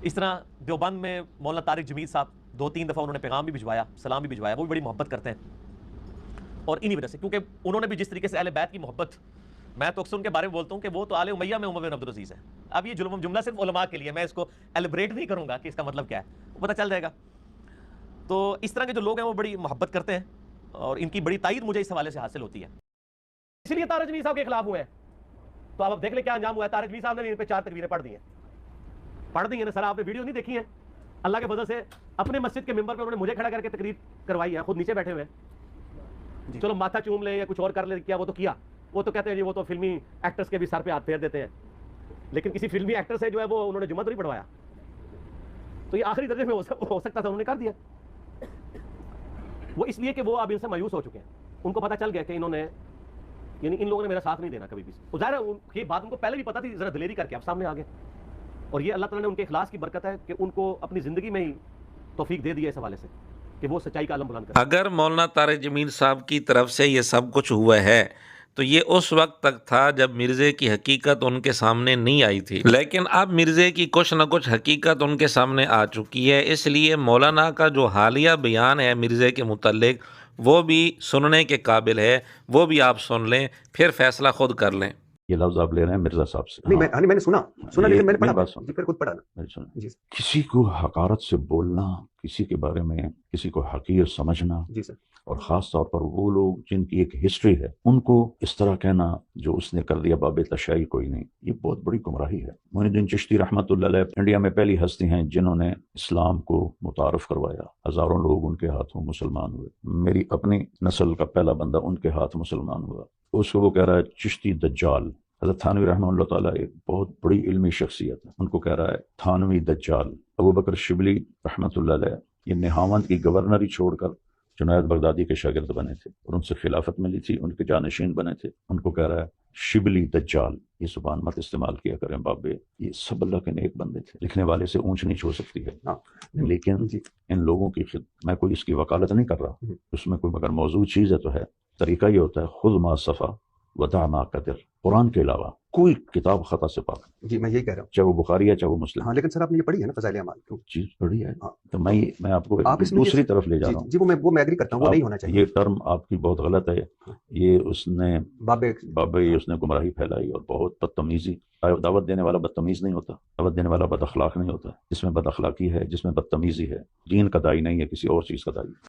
اس طرح دیوبند میں مولانا طارق جمیل صاحب 2-3 دفعہ انہوں نے پیغام بھی بھجوایا، سلام بھی بھجوایا، وہ بھی بڑی محبت کرتے ہیں، اور انہی وجہ سے کیونکہ انہوں نے بھی جس طریقے سے اہل بیت کی محبت، میں تو اکثر ان کے بارے میں بولتا ہوں کہ وہ تو آل امیہ میں عمر بن عبدالعزیز ہے. اب یہ جملہ صرف علماء کے لیے، میں اس کو ایلیبریٹ نہیں کروں گا کہ اس کا مطلب کیا ہے، وہ پتہ چل جائے گا. تو اس طرح کے جو لوگ ہیں وہ بڑی محبت کرتے ہیں، اور ان کی بڑی تائید مجھے اس حوالے سے حاصل ہوتی ہے. اسی لیے طارق جمیل صاحب کے خلاف ہوئے ہیں. تو اب دیکھ لیں کیا انجام ہوا ہے. طارق جمیل صاحب نے ان پہ 4 تقریریں پڑھ دی ہیں نا سر. آپ نے ویڈیو نہیں دیکھی ہے؟ اللہ کے فضل سے اپنے مسجد کے ممبر پہ انہوں نے مجھے کھڑا کر کے تقریر کروائی ہے، خود نیچے بیٹھے ہوئے ہیں. چلو ماتھا چوم لیں یا کچھ اور کر لیں، کیا وہ تو کیا، وہ تو کہتے ہیں جی وہ تو فلمی ایکٹرز کے بھی سر پہ ہاتھ پھیر دیتے ہیں، لیکن کسی فلمی ایکٹر سے جو ہے وہ انہوں نے جمعہ تو نہیں پڑھوایا. تو یہ آخری درجے میں ہو سکتا تھا، انہوں نے کر دیا. وہ اس لیے کہ وہ اب ان سے مایوس ہو چکے ہیں. ان کو پتہ چل گیا کہ انہوں نے، یعنی ان لوگوں نے میرا ساتھ نہیں دینا کبھی بھی. ظاہر ہے یہ بات ان کو پہلے بھی پتہ تھی، ذرا دلیری کر کے اب سامنے آ گئے. اور یہ اللہ تعالیٰ نے ان کے اخلاص کی برکت ہے کہ ان کو اپنی زندگی میں ہی توفیق دے دیا اس حوالے سے کہ وہ سچائی کا علم بلند کریں. اگر مولانا طارق جمیل صاحب کی طرف سے یہ سب کچھ ہوا ہے تو یہ اس وقت تک تھا جب مرزے کی حقیقت ان کے سامنے نہیں آئی تھی، لیکن اب مرزے کی کچھ نہ کچھ حقیقت ان کے سامنے آ چکی ہے. اس لیے مولانا کا جو حالیہ بیان ہے مرزے کے متعلق وہ بھی سننے کے قابل ہے، وہ بھی آپ سن لیں، پھر فیصلہ خود کر لیں. یہ لفظ آپ لے رہے ہیں مرزا صاحب سے. نہیں میں نے سنا لیکن میں نے پڑھا بات سن جی، پھر خود پڑھا نا. میری سنیں. جی کسی کو حقارت سے بولنا، کسی کے بارے میں کسی کو حقیر سمجھنا، جی سر. اور خاص طور پر وہ لوگ جن کی ایک ہسٹری ہے ان کو اس طرح کہنا جو اس نے کر دیا باب تشیع کوئی نہیں، یہ بہت بڑی گمراہی ہے. معین الدین چشتی رحمۃ اللہ علیہ انڈیا میں پہلی ہستی ہیں جنہوں نے اسلام کو متعارف کروایا. ہزاروں لوگ ان کے ہاتھوں مسلمان ہوئے. میری اپنی نسل کا پہلا بندہ ان کے ہاتھ مسلمان ہوا. اس کو وہ کہہ رہا ہے چشتی دجال. حضرت تھانوی رحمہ اللہ تعالیٰ ایک بہت بڑی علمی شخصیت ہے، ان کو کہہ رہا ہے تھانوی دجال. ابو بکر شبلی رحمۃ اللہ علیہ یہ نہاوند کی گورنری چھوڑ کر جنید بغدادی کے شاگرد بنے تھے اور ان سے خلافت ملی تھی، ان کے جانشین بنے تھے. ان کو کہہ رہا ہے شبلی دجال. یہ زبان مت استعمال کیا کریں بابے، یہ سب اللہ کے نیک بندے تھے. لکھنے والے سے اونچ نیچ ہو سکتی ہے، لیکن ان لوگوں کی میں کوئی اس کی وکالت نہیں کر رہا، اس میں کوئی مگر موضوع چیز ہے تو ہے. طریقہ یہ ہوتا ہے خذ ما صفا ودع ما قدر. قرآن کے علاوہ کوئی کتاب خطا سے پاک، جی میں یہی کہہ رہا ہوں. چاہے وہ بخاری ہے چاہے وہ مسلم. ہاں لیکن سر آپ نے یہ پڑھی ہے نا فضائل اعمال؟ چیز پڑھی ہے تو میں آپ کو آپ اس میں دوسری طرف لے جا رہا ہوں. جی وہ میں ایگری کرتا ہوں، وہ نہیں ہونا چاہیے. یہ ٹرم آپ کی بہت غلط ہے. یہ اس نے بابے اس نے گمراہی پھیلائی اور بہت بدتمیزی. دعوت دینے والا بدتمیز نہیں ہوتا، دعوت دینے والا بد اخلاق نہیں ہوتا. جس میں بد اخلاقی ہے، جس میں بدتمیزی ہے، دین کا داعی نہیں ہے، کسی اور چیز کا داعی.